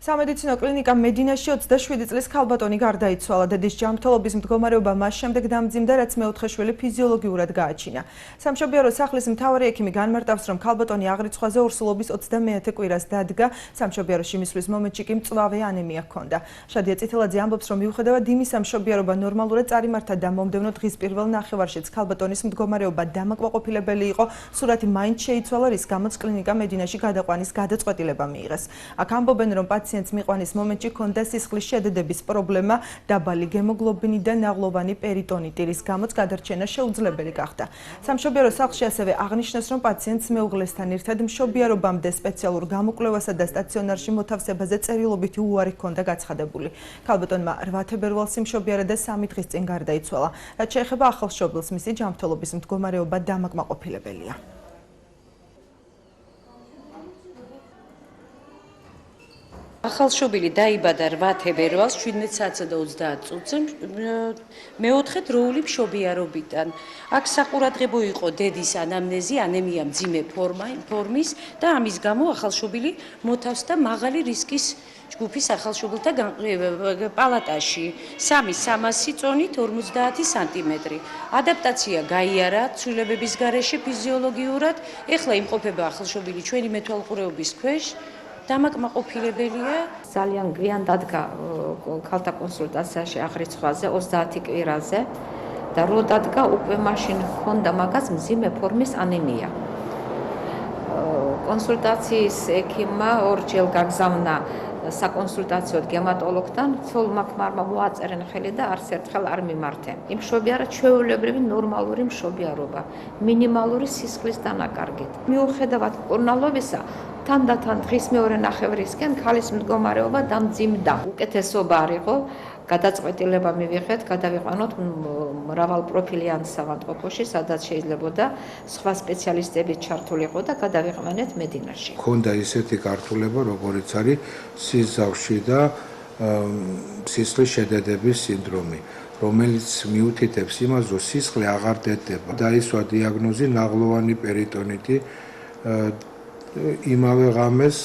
სამედიცინო კლინიკა მედინაში 27 წლის ქალბატონი გარდაიცვალა. დედის ჯანმრთელობის მდგომარეობა მას შემდეგ დამძიმდა, რაც მეოთხე შვილი ფიზიოლოგიურად გააჩინა. სამშობიარო სახლის მთავარი ექიმი განმარტავს, რომ ქალბატონი აღრიცხვაზე ორსულობის 21 კვირას დადგა. სამშობიაროში მისვლის მომენტში კი მწვავე ანემია ჰქონდა. შადია წითელაძე ამბობს, რომ მიუხედავად იმისა, სამშობიარობა ნორმალურად წარიმართა და მომდევნო დღის პირველ ნახევარშიც ქალბატონის მდგომარეობა დამაკმაყოფილებელი იყო, სურათი მაინც შეიცვალა, რის გამოც კლინიკა მედინაში გადაყვანის გადაწყვეტილება მიიღეს. აქ ამბობენ, რომ პაციენტს მიყვანის მომენტში ჰქონდა სისხლის შედედების პრობლემა, დაბალი გემოგლობინი და ნაღლოვანი პერიტონიტი, რის გამოც გადარჩენა შეუძლებელი გახდა. სამშობიარო სახლში ასევე აღნიშნეს, რომ პაციენტს მეუღლესთან ერთად მშობიარობამდე სპეციალურ გამოკვლევასა და სტაციონარში მოთავსებაზე წერილობითი უარი ჰქონდა გაცხადებული. ქალბატონმა 8 თებერვალს იმშობიარა და 3 დღის წინ გარდაიცვალა. რაც შეეხება ახალშობილს, მისი ჯანმრთელობის მდგომარეობა დამაკმაყოფილებელია. ახალშობილი დაიბადა 8 თებერვალს 17 საათსა და 30 წუთზე მეოთხე დროული მშობიარობიდან. აქ საყურადღებო იყო დედის ანამნეზი, ანემია მძიმე ფორმის და ამის გამო ახალშობილი მოთავსდა მაღალი რისკის ჯგუფის ახალშობილთა პალატაში 300 წონით 50 სანტიმეტრი. ადაპტაცია გაიარა ცვლილებების გარეშე ფიზიოლოგიურად. ეხლა იმყოფება ახალშობილი ჩვენი მეთვალყურეობის ქვეშ. დამაკმაყოფილებელია. ძალიან გვიან დადგა ქალთა კონსულტაციაში აღრიცხვაზე 30 კვირაზე და რო დადგა უკვე მაშინ ჰქონდა მაგას მძიმე ფორმის ანემია. კონსულტაციის ექიმმა ორჯერ გაგზავნა საკონსულტაციოდ გემატოლოგთან, ცოლმა ქმარმა მოაწერენ ხელი და არც ერთხელ არ მიმართენ. იმშობიარა ჩვეულებრივი ნორმალური მშობიარობა, მინიმალური სისხლის დანაკარგით. მიუხედავად მკურნალობისა, თანდათან დღის მეორე ნახევრისკენ ქალის მდგომარეობა დამძიმდა. უკეთესობა არ იყო, გადაწყვეტილება მივიღეთ, გადავიყვანოთ მრავალპროფილიან საავადმყოფოში, სადაც შეიძლებოდა სხვა სპეციალისტები ჩართული იყო და გადავიყვანეთ მედინაში. ქონდა ისეთი გართულება, როგორიც არის სიზავში და სისხლის შედედების სინდრომი, რომელიც მიუთითებს იმას, რომ სისხლი აღარ დედება. დაისვა დიაგნოზი ნაღლოვანი პერიტონიტი. იმავე ღამეს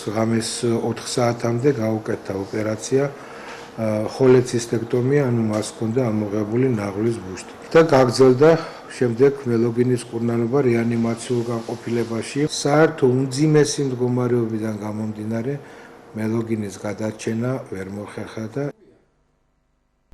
4 საათამდე გაუკეთა ოპერაცია, ხოლეცისტექტომია, ანუ მას ჰქონდა ამოღებული ნაღლის ბუშტი. და გაგრძელდა შემდეგ მელოგინის მკურნალობა რეანიმაციულ განყოფილებაში. საერთო უმძიმესი მდგომარეობიდან გამომდინარე მელოგინის გადარჩენა ვერ მოხერხდა და